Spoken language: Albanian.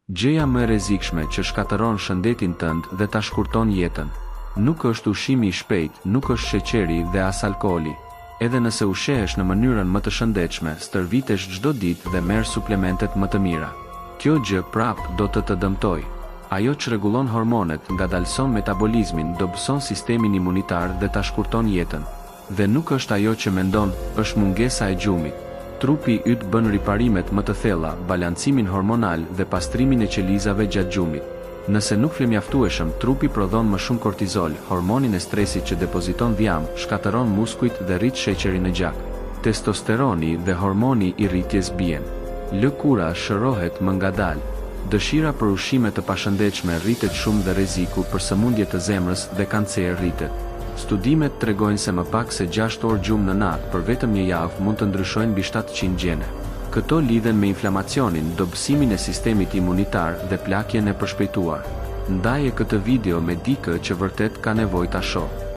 Gjëja më e rrezikshme që shkatëron shëndetin tënd dhe ta shkurton jetën. Nuk është ushqimi i shpejt, nuk është sheqeri dhe as alkooli. Edhe nëse ushqehesh në mënyrën më të shëndetshme, stërvitesh çdo ditë dhe merr suplementet më të mira. Kjo gjë prap do të dëmtojë. Ajo çrregullon hormonet, ngadalson metabolizmin, dobëson sistemin imunitar dhe ta shkurton jetën. Dhe nuk është ajo që mendon, është mungesa e gjumit. Trupi yt bën riparimet më të thella, balancimin hormonal dhe pastrimin e qelizave gjatë gjumit. Nëse nuk fle mjaftueshëm, trupi prodhon më shumë kortizol, hormonin e stresit që depoziton dhjam, shkatëron muskujt dhe rrit sheqerin në gjak. Testosteroni dhe hormoni i rritjes bien. Lëkura shërohet më ngadalë. Dëshira për ushqime të pashëndetshme rritet shumë dhe rreziku për sëmundje të zemrës dhe kancer rritet. Studimet tregojnë se më pak se 6 orë gjumë në natë për vetëm një javë mund të ndryshojnë mbi 700 gjene. Këto lidhen me inflamacionin, dobësimin e sistemit imunitar dhe plakjen e përshpejtuar. Ndaje këtë video me dikë që vërtet ka nevojë ta shohë.